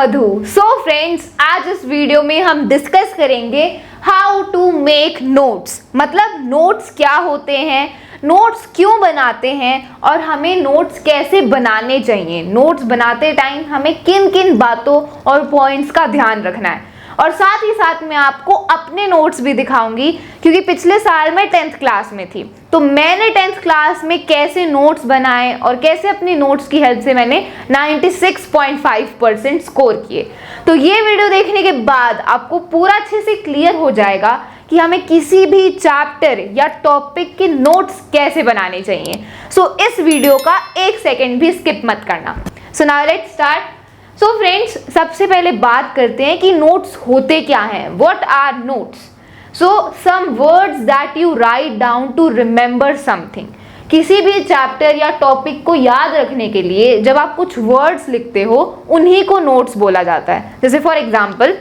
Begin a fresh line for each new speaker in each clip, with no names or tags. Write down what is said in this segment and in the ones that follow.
मधु। So friends, आज इस video में हम डिस्कस करेंगे हाउ टू मेक नोट्स। मतलब नोट्स क्या होते हैं, नोट्स क्यों बनाते हैं और हमें नोट्स कैसे बनाने चाहिए। नोट्स बनाते टाइम हमें किन किन बातों और पॉइंट्स का ध्यान रखना है, और साथ ही साथ मैं आपको अपने नोट्स भी दिखाऊंगी, क्योंकि पिछले साल मैं 10th क्लास में थी, तो मैंने 10th क्लास में कैसे नोट्स बनाए और कैसे अपनी नोट्स की हेल्प से मैंने 96.5% स्कोर किए। तो ये वीडियो देखने के बाद आपको पूरा अच्छे से क्लियर हो जाएगा कि हमें किसी भी चैप्टर या टॉपिक के नोट्स कैसे बनाने चाहिए। सो इस वीडियो का 1 सेकेंड भी स्किप मत करना। So now let's start. So friends, सबसे पहले बात करते हैं कि नोट्स होते क्या हैं। What are notes? So some words that you write down to remember something. किसी भी चैप्टर या टॉपिक को याद रखने के लिए जब आप कुछ वर्ड्स लिखते हो, उन्हीं को नोट्स बोला जाता है। जैसे फॉर एग्जाम्पल,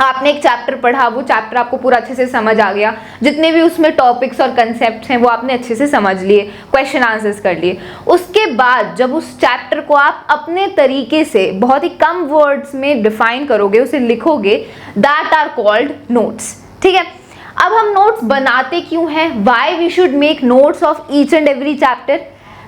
आपने एक चैप्टर पढ़ा, वो चैप्टर आपको पूरा अच्छे से समझ आ गया, जितने भी उसमें टॉपिक्स और कंसेप्ट्स हैं वो आपने अच्छे से समझ लिए, क्वेश्चन आंसर्स कर लिए। उसके बाद जब उस चैप्टर को आप अपने तरीके से बहुत ही कम वर्ड्स में डिफाइन करोगे, उसे लिखोगे, दैट आर कॉल्ड नोट्स। ठीक है, अब हम नोट्स बनाते क्यों हैं? Why we should make notes of each and every chapter?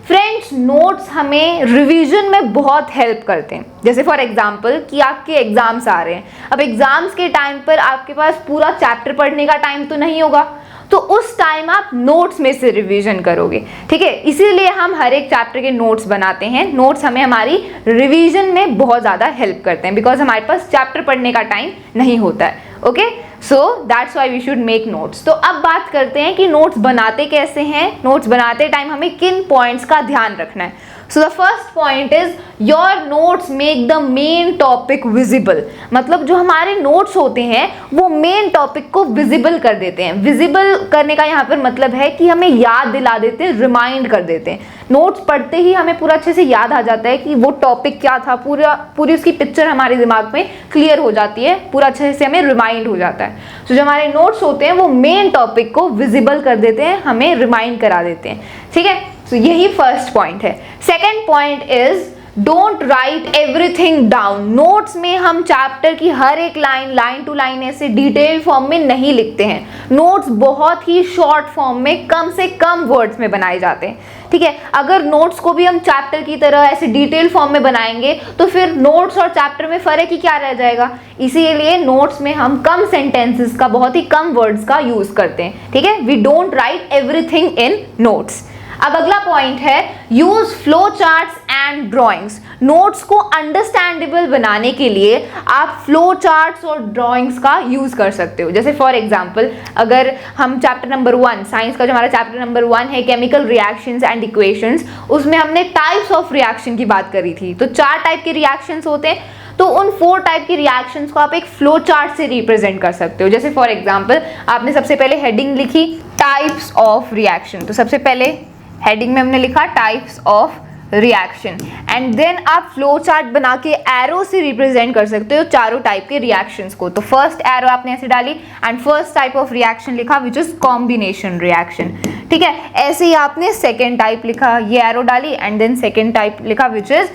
Friends, notes हमें रिवीजन में बहुत हेल्प करते हैं। जैसे फॉर एग्जांपल कि आपके एग्जाम्स आ रहे हैं, अब एग्जाम्स के टाइम पर आपके पास पूरा चैप्टर पढ़ने का टाइम तो नहीं होगा, तो उस टाइम आप नोट्स में से रिवीजन करोगे। ठीक है, इसीलिए हम हर एक चैप्टर के नोट्स बनाते हैं। नोट्स हमें हमारी रिवीजन में बहुत ज़्यादा हेल्प करते हैं, बिकॉज हमारे पास चैप्टर पढ़ने का टाइम नहीं होता है। Okay, so that's why we should make notes. तो अब बात करते हैं कि नोट्स बनाते कैसे हैं। नोट्स बनाते टाइम हमें किन पॉइंट्स का ध्यान रखना है। So the first point is your notes make the main topic visible. मतलब जो हमारे नोट्स होते हैं वो मेन टॉपिक को विजिबल कर देते हैं। विजिबल करने का यहाँ पर मतलब है कि हमें याद दिला देते हैं, रिमाइंड कर देते हैं। नोट्स पढ़ते ही हमें पूरा अच्छे से याद आ जाता है कि वो टॉपिक क्या था, पूरी उसकी पिक्चर हमारे दिमाग में क्लियर हो जाती है, पूरा अच्छे से हमें रिमाइंड हो जाता है। तो जो हमारे नोट्स होते हैं वो मेन टॉपिक को विजिबल कर देते हैं, हमें रिमाइंड करा देते हैं। ठीक है, तो यही फर्स्ट पॉइंट है। Second point is don't write everything down. Notes में हम चैप्टर की हर एक लाइन टू लाइन ऐसे डिटेल फॉर्म में नहीं लिखते हैं। नोट्स बहुत ही शॉर्ट फॉर्म में, कम से कम वर्ड्स में बनाए जाते हैं। ठीक है, अगर नोट्स को भी हम चैप्टर की तरह ऐसे डिटेल फॉर्म में बनाएंगे तो फिर नोट्स और चैप्टर में फर्क ही क्या रह जाएगा। इसीलिए नोट्स में हम कम सेंटेंसेस का, बहुत ही कम वर्ड्स का यूज करते हैं। ठीक है, we don't write everything in notes. अब अगला पॉइंट है use flow charts and drawings. Notes को अंडरस्टैंडेबल बनाने के लिए आप फ्लो चार्ट्स और ड्राइंग्स का यूज कर सकते हो। जैसे फॉर एग्जांपल, अगर हम चैप्टर नंबर 1, साइंस का जो हमारा चैप्टर नंबर 1 है, केमिकल रिएक्शंस एंड इक्वेशंस, उसमें हमने टाइप्स ऑफ रिएक्शन की बात करी थी। तो 4 टाइप के रिएक्शंस होते हैं, तो उन 4 टाइप के रिएक्शंस को आप एक फ्लो चार्ट से रिप्रेजेंट कर सकते हो। जैसे फॉर एग्जांपल, आपने सबसे पहले हेडिंग लिखी टाइप्स ऑफ रिएक्शन, तो सबसे पहले हेडिंग में हमने लिखा types of reaction, and then आप फ्लो चार्ट बना के एरो से रिप्रेजेंट कर सकते हो चारों टाइप के रिएक्शंस को। तो फर्स्ट एरो आपने ऐसे डाली and first type of reaction लिखा विच इज कॉम्बिनेशन रिएक्शन। ठीक है, ऐसे ही आपने सेकेंड टाइप लिखा, ये एरो डाली, एंड देन सेकेंड टाइप लिखा विच इज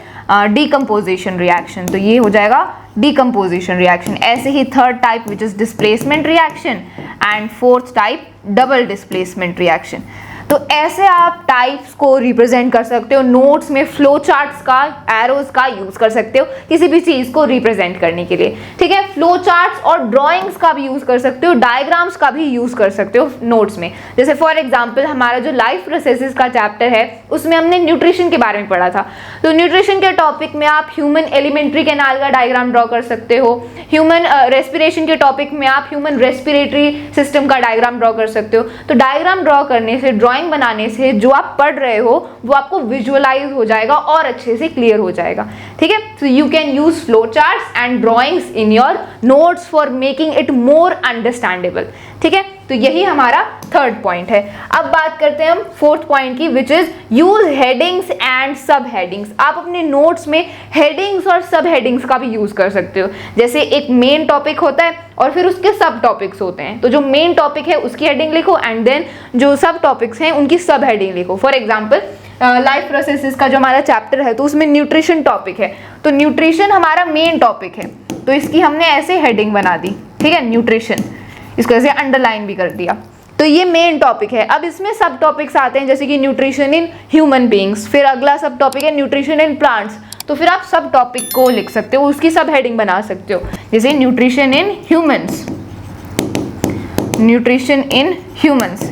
डीकम्पोजिशन रिएक्शन, तो ये हो जाएगा डीकम्पोजिशन रिएक्शन। ऐसे ही third type which is displacement reaction, and fourth type double displacement reaction. तो ऐसे आप टाइप्स को रिप्रेजेंट कर सकते हो। नोट्स में फ्लो चार्ट्स का, एरोज का यूज कर सकते हो किसी भी चीज को रिप्रेजेंट करने के लिए। ठीक है, फ्लो चार्ट्स और ड्राइंग्स का भी यूज कर सकते हो, डायग्राम्स का भी यूज कर सकते हो नोट्स में। जैसे फॉर एग्जांपल, हमारा जो लाइफ प्रोसेसेस का चैप्टर है उसमें हमने न्यूट्रिशन के बारे में पढ़ा था। तो न्यूट्रिशन के टॉपिक में आप ह्यूमन एलिमेंट्री कैनाल का डायग्राम ड्रॉ कर सकते हो। ह्यूमन रेस्पिरेशन के टॉपिक में आप ह्यूमन रेस्पिरेटरी सिस्टम का डायग्राम ड्रॉ कर सकते हो। तो डायग्राम ड्रॉ करने से, ड्राइंग बनाने से जो आप पढ़ रहे हो वो आपको विजुअलाइज हो जाएगा और अच्छे से क्लियर हो जाएगा। ठीक है, सो you can use flow charts and drawings in your notes for making it more understandable. ठीक है, तो यही हमारा थर्ड पॉइंट है। अब बात करते हैं हम फोर्थ पॉइंट की, which is use headings and सब हेडिंग्स। आप अपने नोट्स में हेडिंग्स और सब हेडिंग्स का भी यूज कर सकते हो। जैसे एक मेन टॉपिक होता है और फिर उसके सब टॉपिक्स होते हैं, तो जो मेन टॉपिक है उसकी हेडिंग लिखो, एंड देन जो सब टॉपिक्स हैं उनकी सब हेडिंग लिखो। फॉर एग्जाम्पल, लाइफ प्रोसेसेस का जो हमारा चैप्टर है तो उसमें न्यूट्रिशन टॉपिक है, तो न्यूट्रिशन हमारा मेन टॉपिक है, तो इसकी हमने ऐसे हेडिंग बना दी, ठीक है, न्यूट्रिशन, इसको ऐसे अंडरलाइन भी कर दिया। तो ये मेन टॉपिक है। अब इसमें सब टॉपिक्स आते हैं जैसे कि न्यूट्रिशन इन ह्यूमन बीइंग्स, फिर अगला सब टॉपिक है न्यूट्रिशन इन प्लांट्स, तो फिर आप सब टॉपिक को लिख सकते हो, उसकी सब हेडिंग बना सकते हो, जैसे nutrition in humans, nutrition in humans,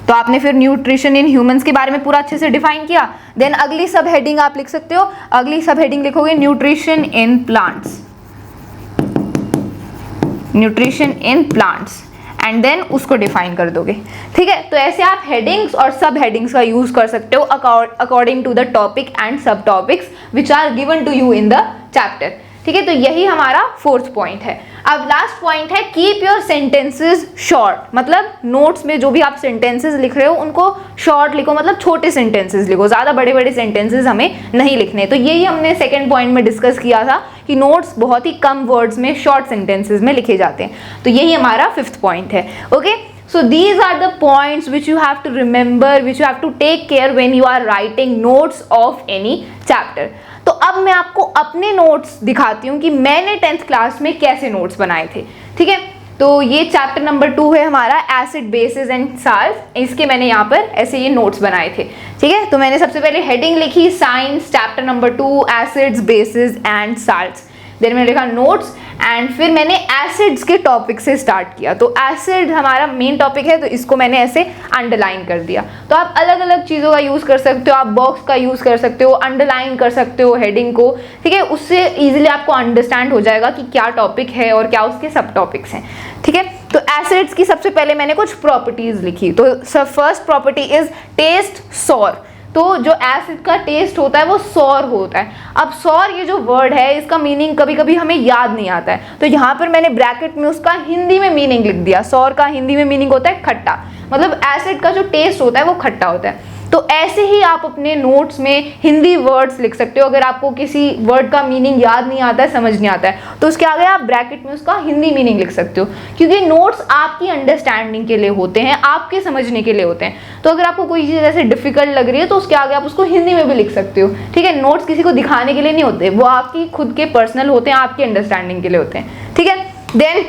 तो आपने फिर न्यूट्रिशन इन ह्यूमंस के बारे में पूरा अच्छे से डिफाइन किया। देन अगली सब हेडिंग आप लिख सकते हो, अगली सब हेडिंग लिखोगे nutrition in plants, nutrition in plants, and then उसको डिफाइन कर दोगे, ठीक है। तो ऐसे आप हेडिंग्स और सब हेडिंग्स का यूज कर सकते हो according to the topic and sub topics which are given to you in the chapter, ठीक है। तो यही हमारा फोर्थ पॉइंट है। अब लास्ट पॉइंट है कीप योर सेंटेंसेस शॉर्ट, मतलब नोट्स में जो भी आप सेंटेंसेस लिख रहे हो उनको शॉर्ट लिखो, मतलब छोटे सेंटेंसेस लिखो, ज़्यादा बड़े बड़े सेंटेंसेस हमें नहीं लिखने। तो यही हमने सेकंड पॉइंट में डिस्कस किया था कि नोट्स बहुत ही कम वर्ड्स में शॉर्ट सेंटेंसेस में लिखे जाते हैं, तो यही हमारा फिफ्थ पॉइंट है। Okay, so these are the points which you have to remember, which you have to take care when you are writing notes of any chapter. तो अब मैं आपको अपने नोट्स दिखाती हूँ कि मैंने 10th क्लास में कैसे नोट्स बनाए थे, ठीक है। तो ये चैप्टर नंबर 2 है हमारा, एसिड बेसिस एंड साल्ट, इसके मैंने यहाँ पर ऐसे ये नोट्स बनाए थे, ठीक है। तो मैंने सबसे पहले हेडिंग लिखी science chapter number 2 acids bases and salts, then मैंने लिखा नोट्स, एंड फिर मैंने एसिड्स के टॉपिक से स्टार्ट किया। तो एसिड हमारा मेन टॉपिक है तो इसको मैंने ऐसे अंडरलाइन कर दिया। तो आप अलग अलग चीज़ों का यूज़ कर सकते हो, आप बॉक्स का यूज़ कर सकते हो, अंडरलाइन कर सकते हो हेडिंग को, ठीक है। उससे इजीली आपको अंडरस्टैंड हो जाएगा कि क्या टॉपिक है और क्या उसके सब टॉपिक्स हैं, ठीक है। तो एसिड्स की सबसे पहले मैंने कुछ प्रॉपर्टीज लिखी। तो first property is taste sour, तो जो एसिड का टेस्ट होता है वो सॉर होता है। अब सॉर ये जो वर्ड है इसका मीनिंग कभी कभी हमें याद नहीं आता है, तो यहाँ पर मैंने ब्रैकेट में उसका हिंदी में मीनिंग लिख दिया। सॉर का हिंदी में मीनिंग होता है खट्टा, मतलब एसिड का जो टेस्ट होता है वो खट्टा होता है। तो ऐसे ही आप अपने नोट्स में हिंदी वर्ड्स लिख सकते हो। अगर आपको किसी वर्ड का मीनिंग याद नहीं आता है, समझ नहीं आता है, तो उसके आगे आप ब्रैकेट में उसका हिंदी मीनिंग लिख सकते हो, क्योंकि नोट्स आपकी अंडरस्टैंडिंग के लिए होते हैं, आपके समझने के लिए होते हैं। तो अगर आपको कोई चीज़ ऐसे डिफिकल्ट लग रही है तो उसके आगे आप उसको हिंदी में भी लिख सकते हो, ठीक है। नोट्स किसी को दिखाने के लिए नहीं होते, वो आपकी खुद के पर्सनल होते हैं, आपकी अंडरस्टैंडिंग के लिए होते हैं, ठीक है। देन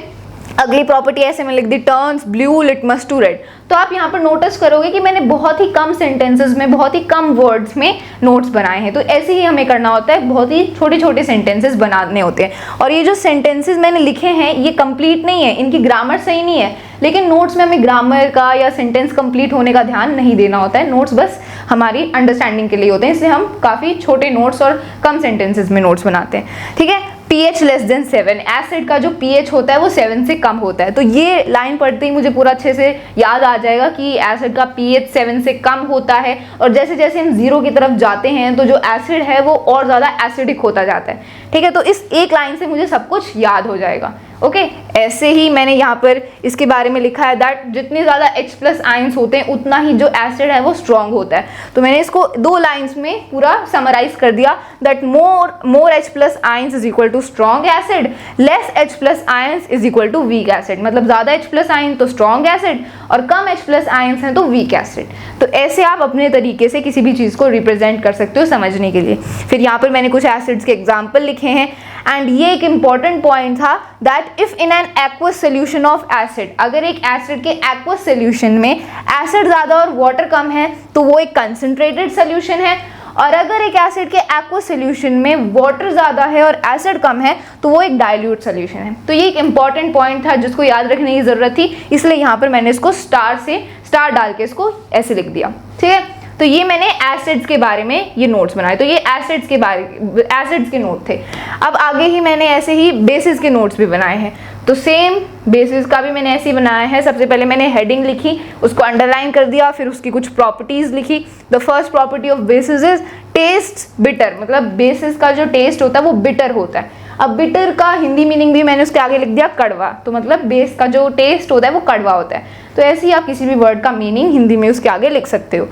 अगली प्रॉपर्टी ऐसे में लिख दी turns blue litmus to red. तो आप यहाँ पर नोटिस करोगे कि मैंने बहुत ही कम सेंटेंसेस में, बहुत ही कम वर्ड्स में नोट्स बनाए हैं। तो ऐसे ही हमें करना होता है, बहुत ही छोटे छोटे सेंटेंसेस बनाने होते हैं। और ये जो सेंटेंसेस मैंने लिखे हैं ये कंप्लीट नहीं है, इनकी ग्रामर सही नहीं है, लेकिन नोट्स में हमें ग्रामर का या सेंटेंस कंप्लीट होने का ध्यान नहीं देना होता है। नोट्स बस हमारी अंडरस्टैंडिंग के लिए होते हैं, इसलिए हम काफ़ी छोटे नोट्स और कम सेंटेंसेस में नोट्स बनाते हैं, ठीक है। pH लेस देन 7, एसिड का जो pH होता है वो 7 से कम होता है। तो ये लाइन पढ़ते ही मुझे पूरा अच्छे से याद आ जाएगा कि एसिड का pH 7 से कम होता है, और जैसे जैसे हम 0 की तरफ जाते हैं तो जो एसिड है वो और ज़्यादा एसिडिक होता जाता है, ठीक है। तो इस एक लाइन से मुझे सब कुछ याद हो जाएगा, ओके। ऐसे ही मैंने यहाँ पर इसके बारे में लिखा है दैट जितने ज़्यादा H+ आयंस होते हैं उतना ही जो एसिड है वो स्ट्रॉन्ग होता है। तो मैंने इसको 2 लाइन्स में पूरा समराइज कर दिया that more H+ ions is equal to strong acid, less H+ ions is equal to weak acid. मतलब ज़्यादा H+ आयन तो स्ट्रॉन्ग एसिड और कम H+ आयंस हैं तो वीक एसिड। तो ऐसे आप अपने तरीके से किसी भी चीज़ को रिप्रेजेंट कर सकते हो समझने के लिए। फिर यहाँ पर मैंने कुछ एसिड्स के एग्जाम्पल लिखे हैं, एंड ये एक इंपॉर्टेंट पॉइंट था that if in an aqueous solution of acid, अगर एक एसिड के एक्वस सोल्यूशन में एसिड ज़्यादा और वाटर कम है तो वो एक कंसंट्रेटेड सोल्यूशन है, और अगर एक एसिड के एक्वस सोल्यूशन में वाटर ज़्यादा है और एसिड कम है तो वो एक डाइल्यूट सोल्यूशन है। तो ये एक इंपॉर्टेंट पॉइंट था जिसको याद रखने की ज़रूरत थी, इसलिए यहाँ पर मैंने इसको स्टार डाल के इसको ऐसे लिख दिया, ठीक है। तो ये मैंने एसिड्स के बारे में ये नोट्स बनाए, तो ये एसिड्स के नोट थे। अब आगे ही मैंने ऐसे ही बेसिस के नोट्स भी बनाए हैं। तो सेम बेसिस का भी मैंने ऐसे ही बनाया है। सबसे पहले मैंने हेडिंग लिखी, उसको अंडरलाइन कर दिया, फिर उसकी कुछ प्रॉपर्टीज लिखी। The first property of basis is test bitter, मतलब बेसिस का जो टेस्ट होता है वो बिटर होता है। अब बिटर का हिंदी मीनिंग भी मैंने उसके आगे लिख दिया कड़वा, तो मतलब बेस का जो टेस्ट होता है वो कड़वा होता है। तो ऐसे ही आप किसी भी वर्ड का मीनिंग हिंदी में उसके आगे लिख सकते हो।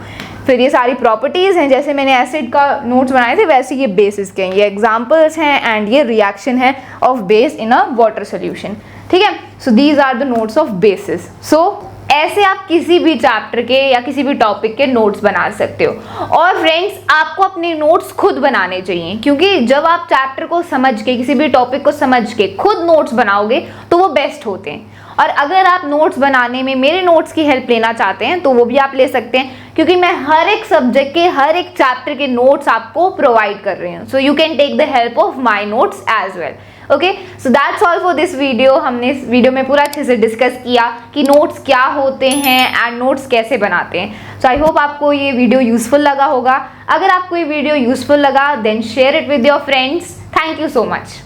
फिर ये सारी प्रॉपर्टीज़ हैं, जैसे मैंने एसिड का नोट्स बनाए थे वैसे ये बेसिस के हैं, ये एग्जांपल्स हैं एंड ये रिएक्शन है of base in a water solution, ठीक है। So these are the notes of bases. So ऐसे आप किसी भी चैप्टर के या किसी भी टॉपिक के नोट्स बना सकते हो। और फ्रेंड्स, आपको अपने नोट्स खुद बनाने चाहिए, क्योंकि जब आप चैप्टर को समझ के, किसी भी टॉपिक को समझ के खुद नोट्स बनाओगे तो वो बेस्ट होते हैं। और अगर आप नोट्स बनाने में मेरे नोट्स की हेल्प लेना चाहते हैं तो वो भी आप ले सकते हैं, क्योंकि मैं हर एक सब्जेक्ट के, हर एक चैप्टर के नोट्स आपको प्रोवाइड कर रही हूँ। So you can take the help of my notes as well. Okay, so that's all for this video. हमने इस वीडियो में पूरा अच्छे से डिस्कस किया कि नोट्स क्या होते हैं एंड नोट्स कैसे बनाते हैं। सो आई होप आपको ये वीडियो यूजफुल लगा होगा। अगर आपको ये वीडियो यूजफुल लगा then share it with your friends. Thank you so much.